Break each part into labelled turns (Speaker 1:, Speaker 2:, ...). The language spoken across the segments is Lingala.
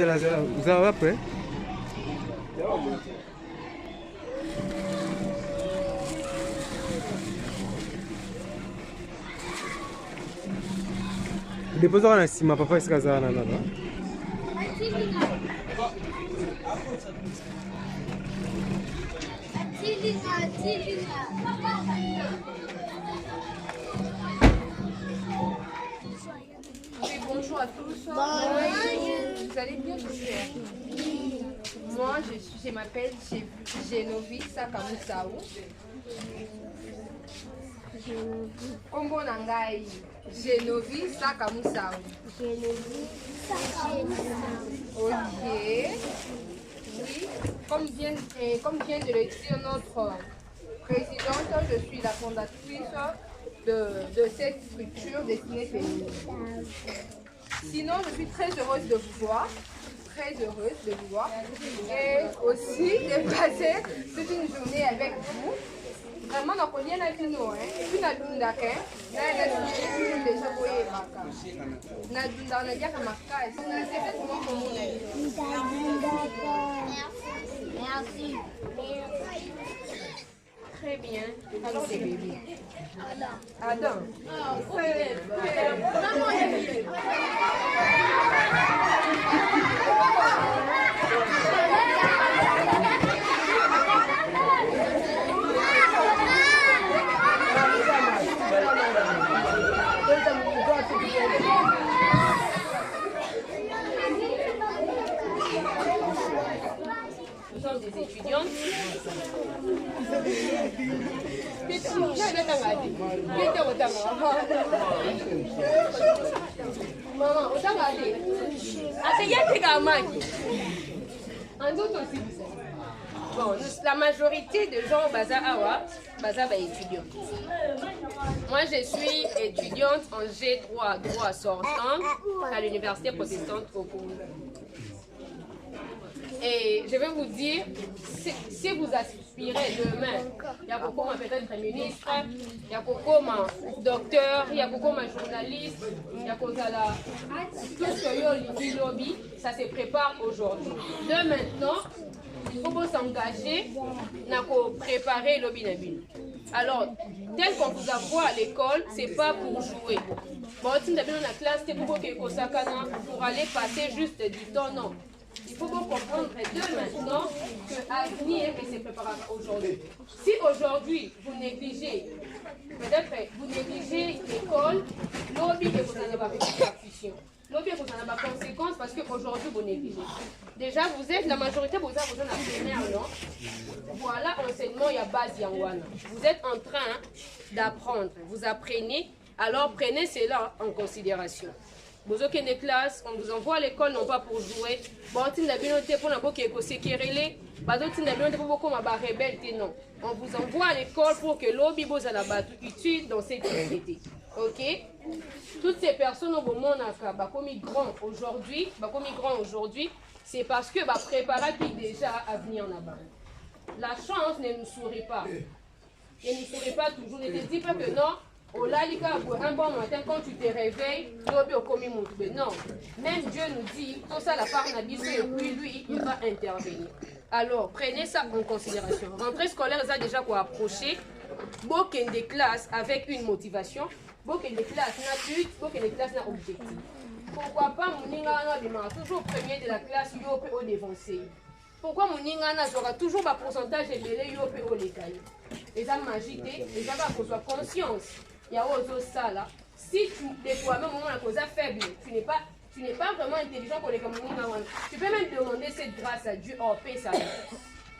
Speaker 1: Vous avez après? Depois olha em cima para fazer casar nada.
Speaker 2: Oui, bonjour à tous. Vous allez bien, j'espère. Moi, je m'appelle Genovi Sakamusao. Kombo Nangai. Genovi Sakamusao. Ok. Oui, comme vient de le dire notre présidente, je suis la fondatrice de cette structure destinée féminine. Sinon, je suis très heureuse de vous voir. Très heureuse de vous voir. Et aussi de passer toute une journée avec vous. Vraiment, on connaît la vie, hein. Et puis, on a déjà voyé Maka. On a déjà Maka. C'est comment on est. Merci. Très bien. Alors, les bébés. Adam. Nous sommes des étudiantes. Bon, la majorité de gens au Baza Awa, Baza est étudiant. Moi, je suis étudiante en G3 droit sortant à l'université protestante au Congo. Et je vais vous dire, si vous aspirez demain, il y a beaucoup peut-être ministre, il y a beaucoup docteur, il y a beaucoup journaliste, il y a beaucoup tout ce qui lobby, ça se prépare aujourd'hui. De maintenant, il faut s'engager pour préparer le lobby. Alors, tel qu'on vous voit à l'école, ce n'est pas pour jouer. Bon, si vous avez dans la classe, c'est pour aller passer juste du temps, non. Il faut comprendre dès maintenant que l'avenir se prépare aujourd'hui. Si aujourd'hui vous négligez, peut-être vous négligez l'école, l'objet que vous n'avez pas fait percussion. L'objet que vous n'avez pas conséquence parce qu'aujourd'hui vous négligez. Déjà vous êtes, la majorité vous avez besoin d'apprendre, non? Voilà enseignement, il y a base Yangwana. Vous êtes en train d'apprendre, vous apprenez, alors prenez cela en considération. Vous avez des classes, on vous envoie à l'école non pas pour jouer. Bon, on vous envoie à l'école pour que l'objet soit utile dans cette société. Ok? Toutes ces personnes au monde qui grand aujourd'hui, c'est parce que préparer déjà à venir là-bas. La chance ne nous sourit pas. Ne nous sourit pas toujours. Ne te dis pas que non. Un bon matin, quand tu te réveilles, non. Même Dieu nous dit, tout ça, la part n'a et puis lui, il va intervenir. Alors, prenez ça en considération. Rentrée scolaire, ça a déjà approché. Beaucoup de classes avec une motivation. Beaucoup de classes n'a but, beaucoup de classes n'a objectif. Pourquoi pas mon toujours premier de la classe, il au dévancé. Pourquoi mon ingana sera toujours un pourcentage élevé au légal? Les âmes magiques, les âmes pour soi conscience. Il y a autre ça là. Si tu déploies même moment la cause faible, tu n'es pas vraiment intelligent pour les communes. Tu peux même demander cette grâce à Dieu en paix ça.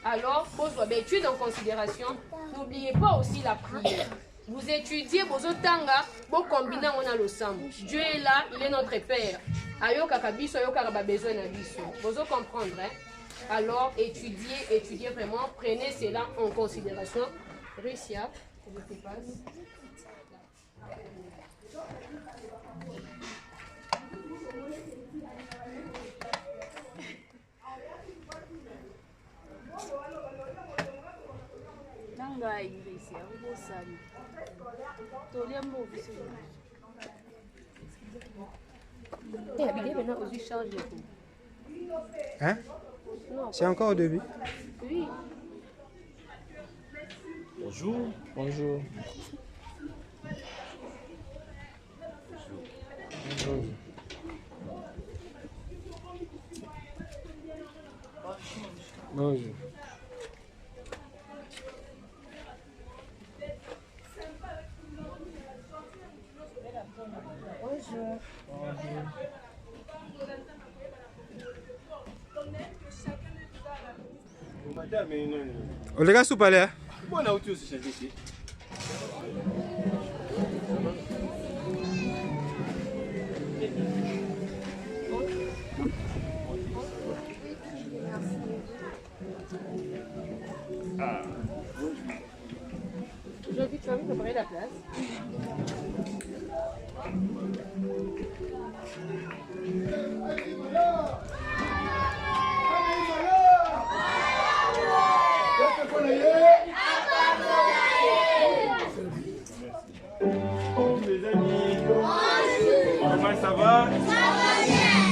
Speaker 2: Alors, pose-toi études en considération. N'oubliez pas aussi la prière. Vous étudiez vos otanga, vos combinez on a le sang. Dieu est là, il est notre Père. Ayoka kabiso, ayoka ba besoin na biso. Vous comprendre, hein? Alors, étudiez vraiment, prenez cela en considération. Russia, je te passe.
Speaker 1: Hein? C'est encore au début?
Speaker 2: Oui.
Speaker 3: Bonjour.
Speaker 1: Bonjour. Bonjour. Bonjour. Les gars, soupe allez.
Speaker 2: Aujourd'hui, tu vas me préparer la place.
Speaker 3: Les amis, comment ça va?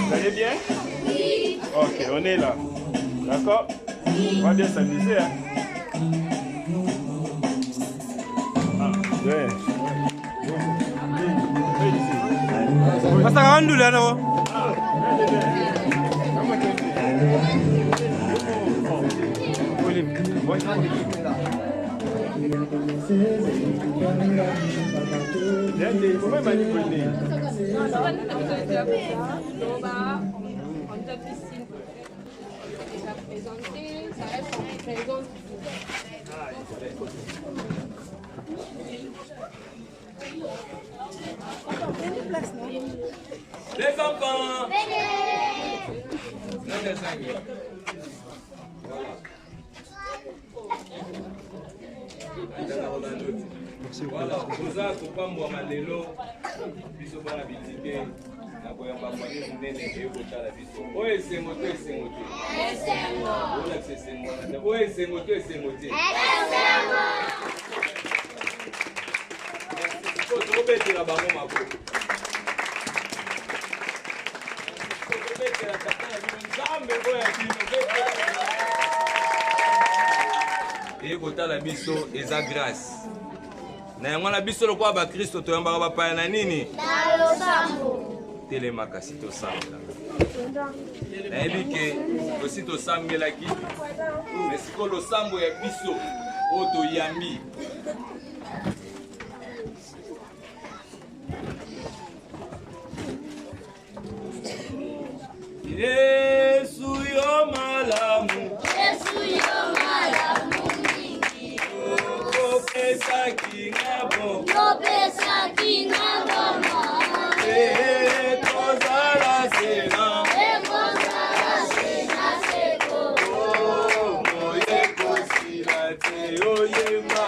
Speaker 3: Vous allez bien? Oui. Ok, on est là. D'accord? On va bien s'amuser. Hein? Ah, ouais.
Speaker 1: Pasta kawan dulu ya, no?
Speaker 4: Les enfants, voilà, vous avez compris moi lelo, biso bana bitike, na koyamba kwani munene eko tala biso. Oye sengoto esengoto. Esengo. Ola sengoto. Oye sengoto esengoto. Esengo. Ko bete la bango mako. Ko bete la tata nzambe oya kino. Eko tala biso eza grâce. Na yango na biso lokwa ba Kristo toyambaka bapaya na nini? Na losambo. Telemaka si tosambela. Nayebi ke osi tosambelaki, mais siko losambo ya biso oyo toyambi. Yesu yo malamu. Yesu yo malamu. Pesa kinabo, no pesa kinabo, kozala sena, kozala sena seko, moye kosila te oyema,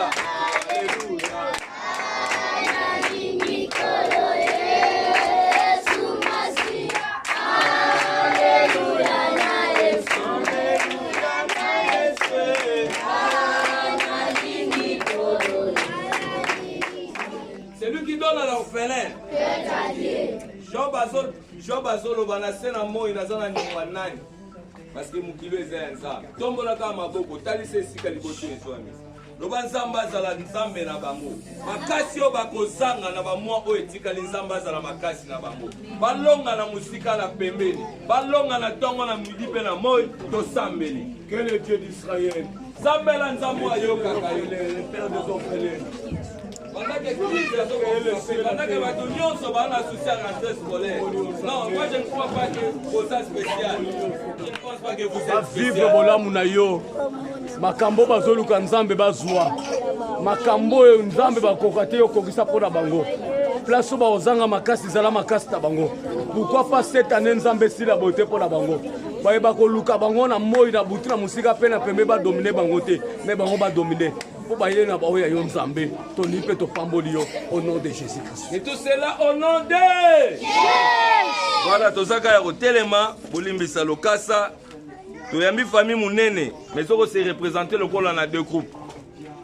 Speaker 4: aleluya, ayani kolo Yesu Masia, aleluya na Yesu, aleluya na Yesu. C'est lui qui donne à l'orphelin. Job azolo banase na moi nazana ni wanani. Parce que mukilo eza nzambe. Tombola kama maboko talise esika liboso ezwami. Loba nzambe azala nzambe na bango. Makasi o bakozanga na bamwa o etikali nzambe azala makasi na bango. Balonga na musika na pembeni. Balonga na tongo na midipe na moi to sambeli. Que le Dieu d'Israël. Zambela nzambe ayoka kayo le père des orphelins. Pendant que bato nyonso bana souci à rentrée scolaire. Non, moi je ne crois pas que vous êtes spécial. Je ne pense pas que vous êtes spécial.
Speaker 5: Vivre bolamu na yo. Makambo bazoluka nzambe bazwa. Makambo yo nzambe bakokate yo kokisa pona bango. Place ba ozanga makasi zala makasi ta bango. Pourquoi pas cette année nzambe sila bote pona bango. Ba ba ko luka bango na moyi na butu na musika pe na pembe ba dominer bango te, mais bango ba dominer. Pour bailler na ba oya yo nzambe, toni pe to pamboli yo au nom de Jésus-Christ.
Speaker 4: Et tout cela au nom de Jésus. Voilà, tozaka ya kotelema, bolimbisa lokasa. Toyambi famille munene, mais on se représenter le rôle en deux groupes.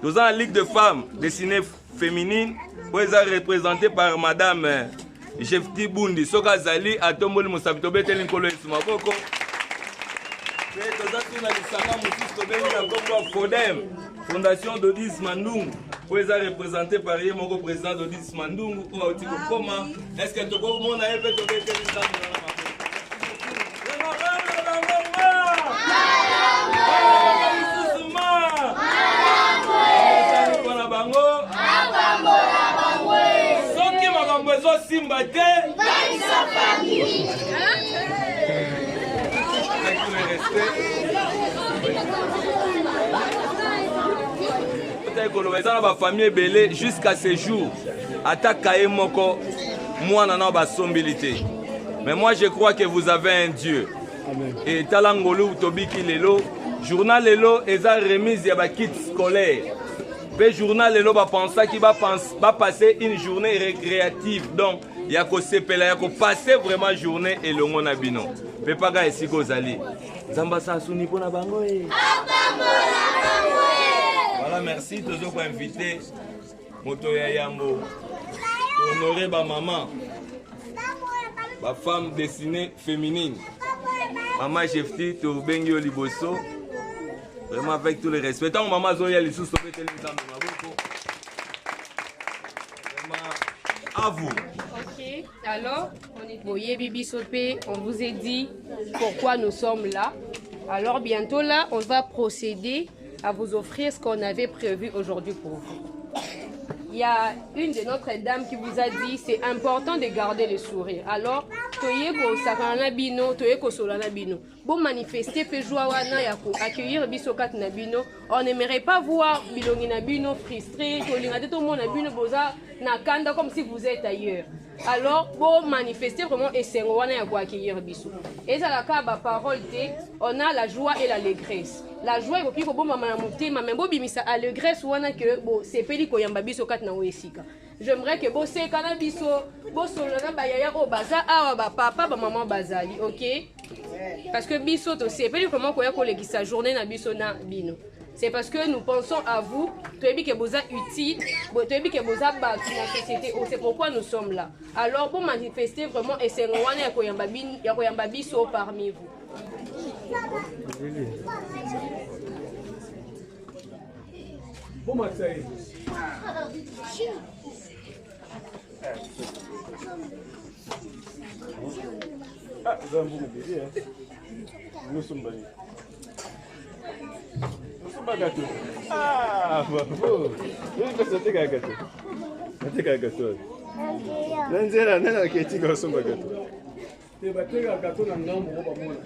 Speaker 4: Nous avons la Ligue de femmes dessinée féminine, où elle est représentée par Madame Jefti Bundi. Soka Zali, Atomboli Moussabito Beteli Nkolo Isumaboko. Fondation d'Odis Mandungu. Vous êtes représenté par mon président d'Odis Mandungu. Est-ce que tu peux me Simba te sa famille. Avec tout le respect. Ma famille belé jusqu'à ce jour. Atakaye moko moi nana ba sombilité. Mais moi je crois que vous avez un Dieu. Amen. Et talangolo tobiki lelo journal lelo eza remise ya ba kit scolaire. Le journal lelo ba pensa qui va passer une journée récréative. Donc il y a que sepela ya ko passer vraiment journée et le ngona bino. Pe paga esiko zali. Zamba sa suni pona bango e. Voilà, merci toujours pour inviter Moto ya Yambo. Honorer ma maman. Ma femme dessinée féminine. Maman Chefti to bengi Oliboso. Vraiment avec tout le respect. Tant maman Zoya les sous sopé tel exemple maboko. Vraiment à vous.
Speaker 2: OK. Alors, on est voyez Bibi Sopé, on vous a dit pourquoi nous sommes là. Alors bientôt là, on va procéder à vous offrir ce qu'on avait prévu aujourd'hui pour vous. Il y a une de notre dames qui vous a dit c'est important de garder le sourire. Alors, toyeko sakana bino, toyeko solana bino. Bon manifester pe joie wana ya ko accueillir biso kat na bino. On n'aimerait pas voir bilongi na bino frustré, tolinga te to mona bino boza na kanda comme si vous êtes ailleurs. Alors, pour manifester vraiment et c'est wana ya ko accueillir biso. Et ça la ka ba parole te, on a la joie et l'allégresse. La joie est ko bomba na motema mais bo bimisa allégresse wana que bo c'est peli ko yamba biso kat na wesika. J'aimerais que bo se kana biso, bo solona ba yaya o baza awa ba papa ba maman bazali, OK? Parce que biso to c'est peli comment ko ya ko legisa journée na biso na bino. C'est parce que nous pensons à vous, toyebi que vous êtes utile, toyebi que vous êtes dans la société, c'est pourquoi nous sommes là. Alors pour manifester vraiment et c'est wana ya ko yamba biso parmi vous.
Speaker 3: Bon matin. Ah, vous avez beaucoup de hein. Nous sommes bons. Nous sommes gâteaux. Ah, bravo. Nous sommes gâteaux. Nous sommes gâteaux. Nanzela, nana keti kwa somba gâteaux. Tu vas te gâteaux dans ngambo ba mona.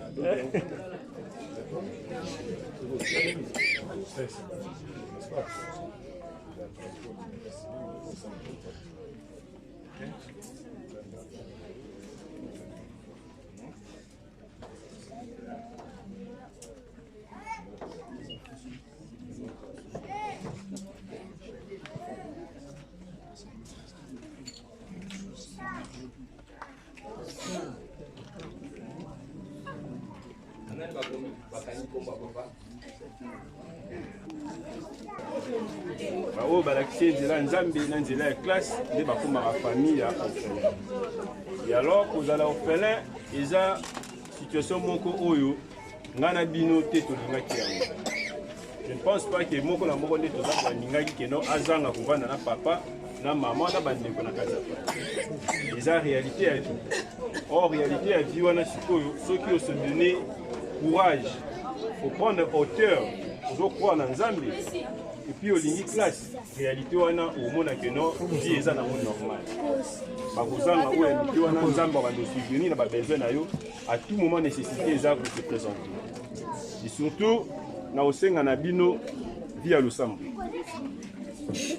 Speaker 3: Bao balakisi nzela nzambe na nzela ya classe nde bakomaka famille ya orphelin. Et alors kozala orphelin eza situation moko oyo nga na bino te tolingaki yango. Je ne pense pas que moko na moko nde toza balingaki keno azanga kovanda na papa na maman na bandeko na kati ya papa. Eza réalité ya vie. Or réalité ya vie wana sikoyo soki ose donner courage, faut prendre hauteur, faut croire dans Nzambe. Et puis au ligne classe, réalité wana au monde que non, vie est dans monde normal. Ba kozanga ou réalité wana Nzambe va nous subvenir na ba besoin na yo à tout moment nécessité za pour se présenter. Et surtout na osenga na bino via losambo.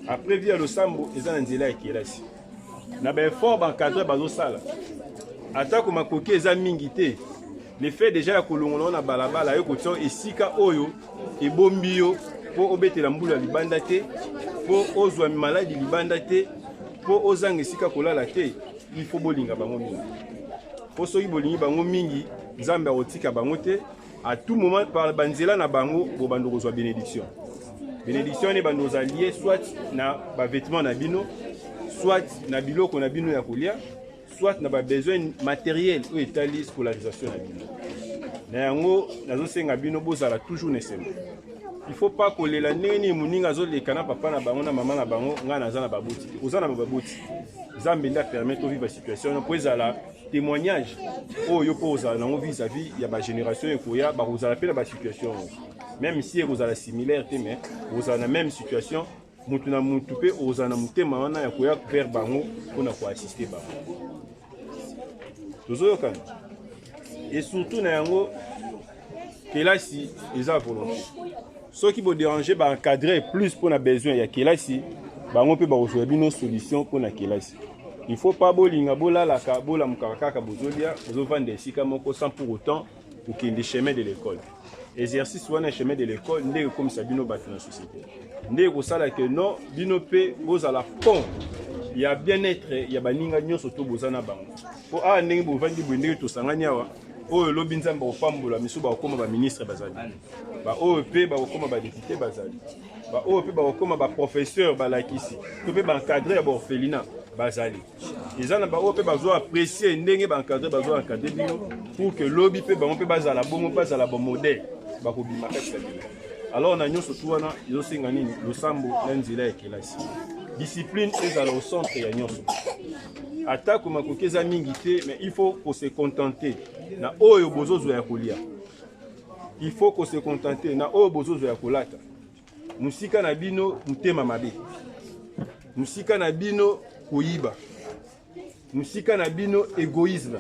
Speaker 3: Après via losambo eza na nzela ekilasi. Na ba effort ba cadre bazo sala. Ata ko makoki eza mingi te. Le fait déjà ya kolongola na balabala yo kotso esika oyo ebombi yo po obetela mbula libanda te, po ozwa maladi libanda te, po ozanga esika kolala te, il faut bolinga bango mingi. Po soki bolingi bango mingi, Nzambe akotika bango te, à tout moment par banzela na bango bo bando kozwa bénédiction. Bénédiction ne bando lié soit na ba vêtements na bino, soit na biloko na bino ya kolia, soit na ba besoin matériel ou étali scolarisation na bino. na yango nazosenga bino bozala toujours nesembo. Il faut pas que les neni muninga zo le kana papa na bango na mama na bango nga naza na babuti. Ozana babuti. Zambe nda permettre vivre situation pour ezala témoignage. Oh yo po ozala nango vis-à-vis ya ba génération ekoya ba ozala pe na ba situation. Même si ozala similaire te mais ozala na même situation, mutu na mutu pe ozala na mutema wana ya koya vers bango pona ko assister bango. Tozo kana. Et surtout na yango kelasi eza volonté. Ceux qui vont déranger, bah encadrer plus pour nos besoins. Il y a kelasi, bah on peut bah aujourd'hui nos solutions pour na kelasi. Il faut pas bolinga bola la kabola mukaka bozolia, vous vendre des sikamoko sans pour autant pour qu'il y ait des chemins de l'école. Exercice ou un chemin de l'école, n'est comme ça bino bâti dans la société. N'est comme ça que non, bino pe vous à la pont. Il y a bien-être, il y a baninga nyo surtout bozana bango. Pour ah n'est vous vendre du bonheur tout ça nganya. Oh lobinza mba opambola misu ba okoma ba ministre bazali ba OEP ba okoma ba député bazali ba OEP ba okoma ba professeur ba lakisi to pe ba encadrer ba orphelinat bazali ezana ba OEP ba zo apprécier ndenge ba encadrer bino pour que lobby pe ba on pe bazala bongo bazala bon modèle ba ko bimaka tsabila. Alors na nyoso tu wana izo singa nini losambo na nzila ya kelasi discipline ezala au centre ya nyoso. Attaque comme kokeza mingi te, mais il faut qu'on se contenter na oyo bozozo ya kolia. Il faut qu'on se contenter na oyo bozozo ya kolata. Musika na bino mutema mabe. Musika na bino koyiba. Musika na bino égoïsme.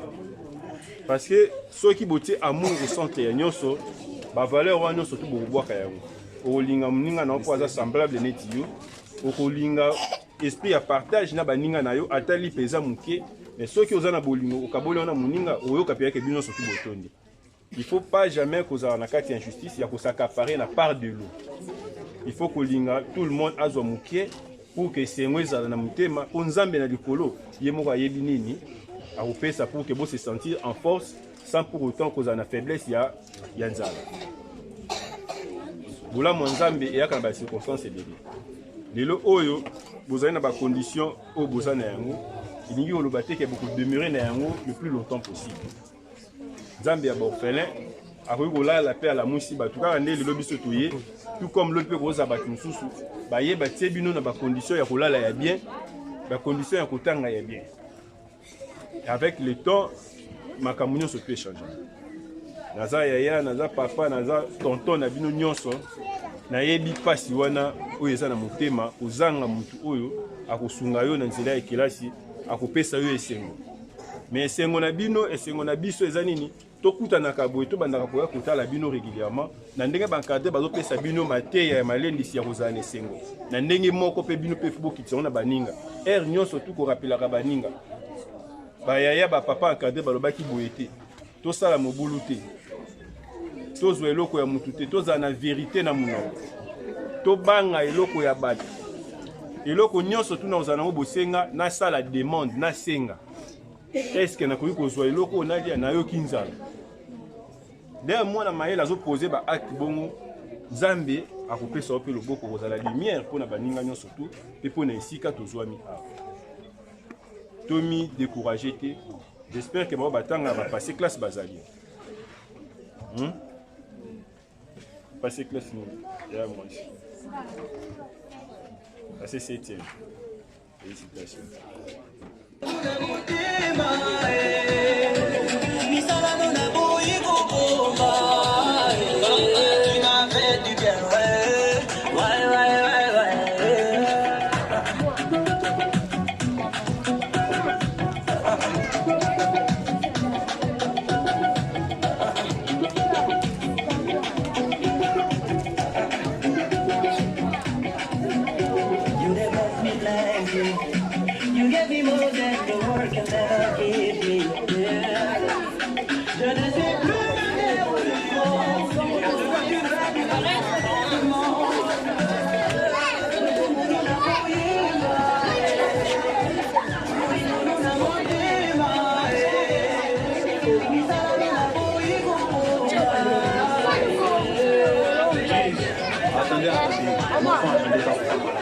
Speaker 3: Parce que ceux qui boté amour au centre ya nyonso, ba valeur wa nyonso tu bobwaka yango. Olinga muninga na opoza semblable neti yo. Okolinga esprit ya partage na baninga na yo atali peza muke mais ceux qui osana bolingo okaboli na muninga oyo kapia ke bino surtout botondi. Il faut pas jamais causer na kati injustice ya ko s'accaparer na part de l'eau. Il faut que linga tout le monde azwa muke pour que sengweza na mutema onzambe na likolo yemoko ayebi nini a opesa pour que bo se sentir en force sans pour autant causer na faiblesse ya nzala. Bola monzambe et ya ba circonstances ebele. Lelo oyo bozali na ba conditions au bozana yango ilingi olobate ke beaucoup demeurer na yango le plus longtemps possible. Zambe ya orphelin akoki kolala pe ala musi batu kaka nde lelo biso toye tout comme l'autre pe koza batu mususu baye batie bino na ba conditions ya kolala ya bien ba conditions ya kotanga ya bien. Avec le temps makambo nyonso peut changer. Naza yaya naza papa naza tonton na bino nyonso na yebi pasi wana oyo eza na motema ozanga mutu oyo akosunga yo na nzela ya kelasi akopesa yo esengo. Mais esengo na bino esengo na biso eza nini tokutanaka boye tobandaka koya kotala bino régulièrement na ndenge bankadre bazopesa bino mateya ya malendisi ya kozala na esengo na ndenge moko pe bino pe fubokitisa na baninga er nyonso tu korapelaka baninga bayaya bapapa encadre balobaki boye te tosala mobulu te tozwa eloko ya mutu te tozala na vérité na monoko tobanga eloko ya bato eloko nyonso tuna ozala nango bosenga nasala demande nasenga eske nakoki kozwa eloko onalia nayoki nzala nde mwana mayele azopose baacte bongo nzambe akopesa mpe loboko kozala lumière mpona baninga nyonso tu mpe mpona esika tozwami awa tomi découragé te j'espère que bango batanga bapase classe bazali passer classe nous ya moi passer 7e félicitations.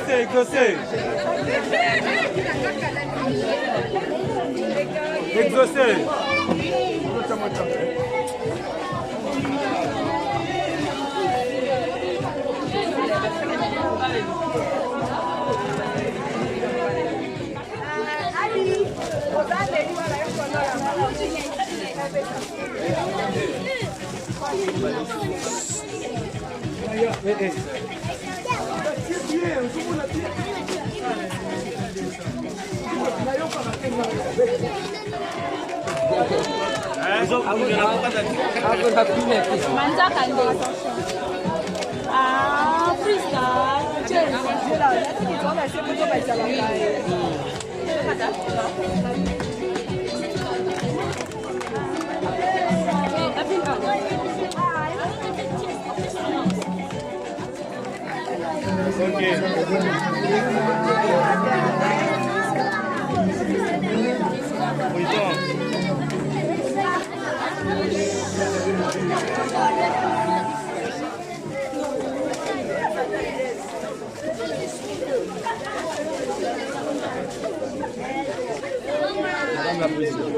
Speaker 1: C'est exaucé. Exaucé.
Speaker 6: Manzaka ndio. Ah, freestyle.
Speaker 3: Madame la Présidente.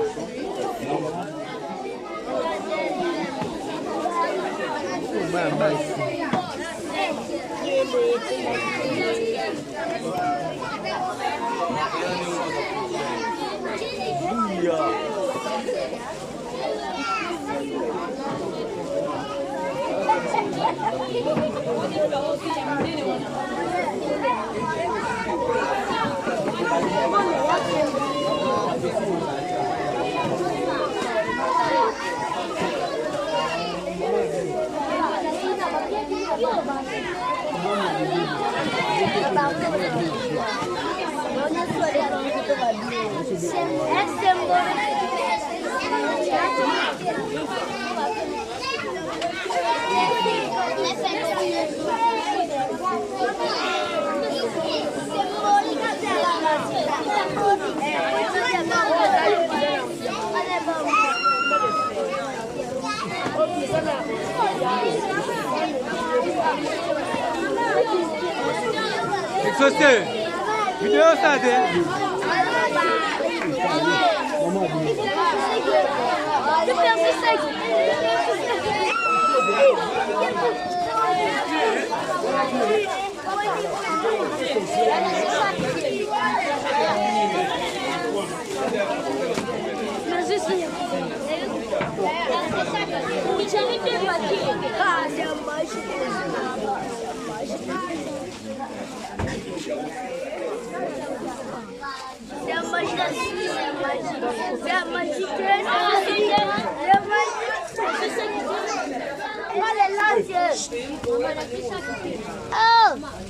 Speaker 1: Exaucé. Vidéo ça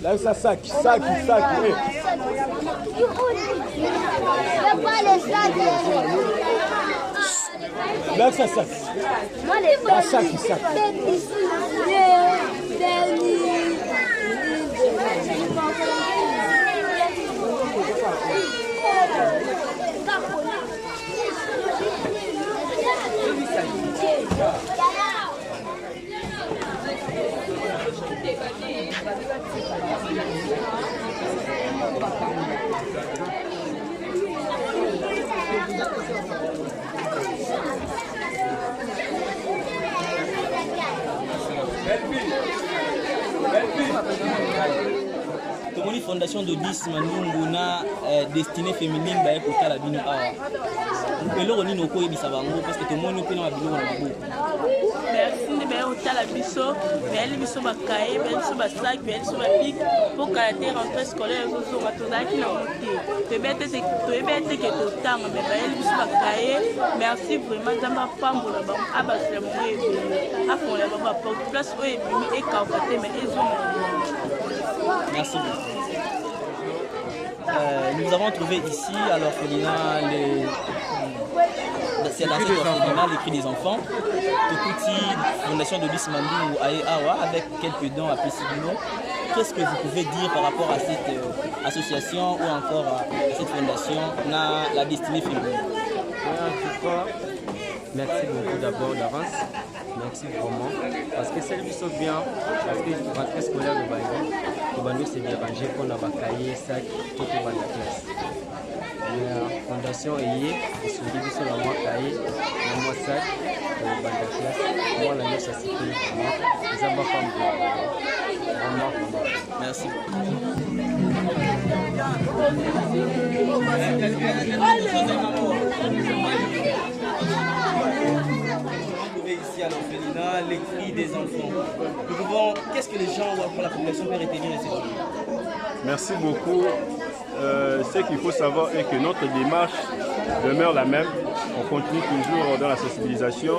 Speaker 3: Là, ça sac. Là, ça sac.
Speaker 7: Tomoni fondation de 10 Mandungu na destinée féminine ba ko tala bino awa. Eloko nini okoyebisa bango parce que tomoni pe na biloko na maboko.
Speaker 6: Merci de bien au tala biso, mais biso ba cahier, biso ba sac, biso ba pic pour caractère rentrée scolaire zo ba tozaki na moté. To bete que to tanga mais ba biso ba cahier. Merci vraiment zamba pambola ba abasle mo ebe. Afon la ba porte place o ebe e ka côté mais ezo.
Speaker 7: Merci beaucoup. Nous avons trouvé ici à l'orphelinat c'est dans cet orphelinat les cris des enfants. Tokouti, fondation de Bis Mandungu Aye Awa avec quelques dons à Pessigino. Qu'est-ce que vous pouvez dire par rapport à cette association ou encore à cette fondation dans la destinée féminine?
Speaker 8: Merci beaucoup d'abord d'avance. Merci vraiment. Parce que c'est le bien. Parce que la rentrée scolaire de Bandou s'est bien rangé pour la cahier, sac, tout le monde de la classe. La fondation est liée, et sur le sur la moitié cahier, la moitié sac, le bande de la classe. Moi, la noce à cité, les abats femmes.
Speaker 7: Merci. ici à l'orphelinat, les cris des enfants. Qu'est-ce que les gens ou après la population peut retenir de cette journée?
Speaker 3: Merci beaucoup. Ce qu'il faut savoir est que notre démarche demeure la même. On continue toujours dans la sensibilisation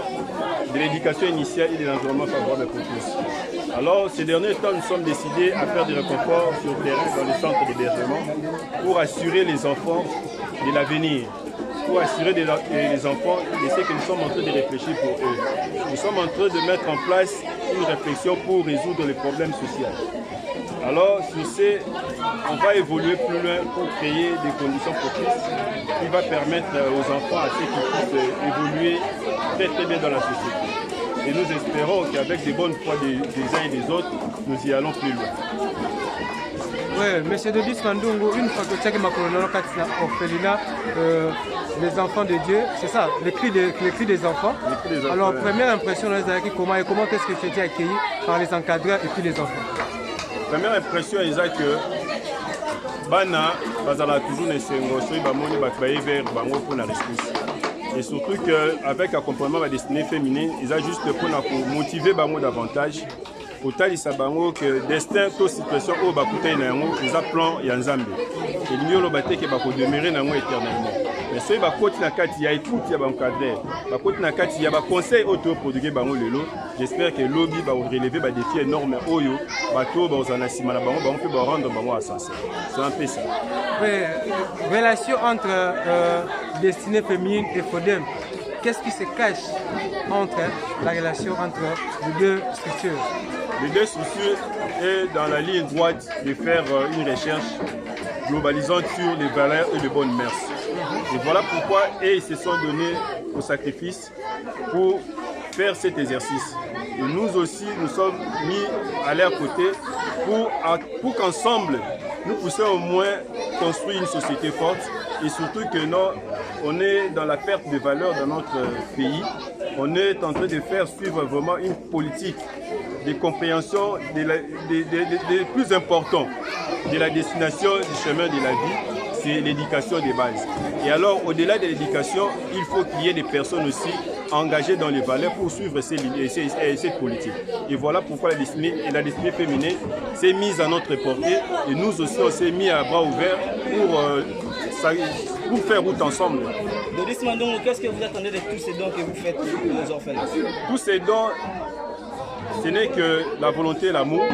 Speaker 3: de l'éducation initiale et de l'environnement favorable pour tous. Alors, ces derniers temps, nous sommes décidés à faire des réconforts sur le terrain dans les centres d'hébergement pour assurer les enfants de l'avenir, pour assurer les enfants de ce que nous sommes en train de réfléchir pour eux. Nous sommes en train de mettre en place une réflexion pour résoudre les problèmes sociaux. Alors, sur ce, on va évoluer plus loin pour créer des conditions propices qui vont permettre aux enfants à ce qu'ils puissent évoluer très bien dans la société. Et nous espérons qu'avec des bonnes foi des uns et des autres, nous y allons plus loin.
Speaker 1: Oui, monsieur Dobis Mandungu, une fois que tu as orphelinat, les enfants de Dieu, c'est ça, les cris des enfants. Alors, première impression, comment est-ce que tu as été accueilli par les encadreurs et puis les enfants?
Speaker 3: Première impression, c'est que Bana, bazala toujours ne sengoso, bamoni bakbaye vers bango pour la rescousse. Et surtout qu'avec l'accompagnement de la destinée féminine, ils ont juste pour motiver bango davantage. Pour talisa bango que destin, toute situation où bakuta nango, ils ont plan yanzambe. Et l'union lobate que bako demeurer nango éternellement. Mais ceux qui bakoti na kati ya écoute ya bancadrer, bakoti na kati ya ba conseil auto produire bango lelo. J'espère que lobby va relever des défis énormes oyo bato ba ozana sima na bango bango peut ba rendre bango ascenseur. C'est un peu ça.
Speaker 1: Oui, relation entre destinée féminine et Fodem. Qu'est-ce qui se cache entre la relation entre les deux structures?
Speaker 3: Les deux structures est dans la ligne droite de faire une recherche globalisante sur les valeurs et les bonnes mœurs. Et voilà pourquoi ils se sont donnés au sacrifice pour faire cet exercice. Et nous aussi, nous sommes mis à leur côté pour qu'ensemble, nous puissions au moins construire une société forte et surtout que non, on est dans la perte de valeur dans notre pays. On est en train de faire suivre vraiment une politique de compréhension des plus importants de la destination du chemin de la vie, c'est l'éducation des bases. Et alors, au-delà de l'éducation, il faut qu'il y ait des personnes aussi engagées dans les valeurs pour suivre cette politique. Et voilà pourquoi la destinée féminine s'est mise à notre portée et nous aussi, on s'est mis à bras ouverts pour faire route ensemble.
Speaker 7: Dobis Mandungu, qu'est-ce que vous attendez de tous ces dons que vous faites aux orphelins?
Speaker 3: Tous ces dons, ce n'est que la volonté et l'amour.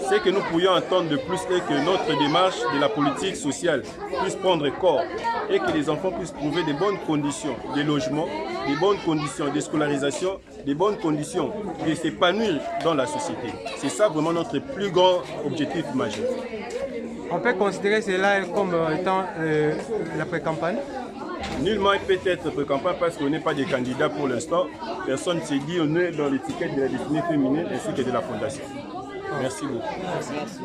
Speaker 3: C'est que nous pourrions entendre de plus et que notre démarche de la politique sociale puisse prendre corps et que les enfants puissent trouver des bonnes conditions de logement, des bonnes conditions de scolarisation, des bonnes conditions de s'épanouir dans la société. C'est ça vraiment notre plus grand objectif majeur.
Speaker 1: On peut considérer cela comme étant la pré-campagne?
Speaker 3: Nullement il peut être pré-campagne parce qu'on n'est pas des candidats pour l'instant. Personne ne s'est dit on est dans l'étiquette de la destinée féminine ainsi que de la fondation. Merci beaucoup. Merci.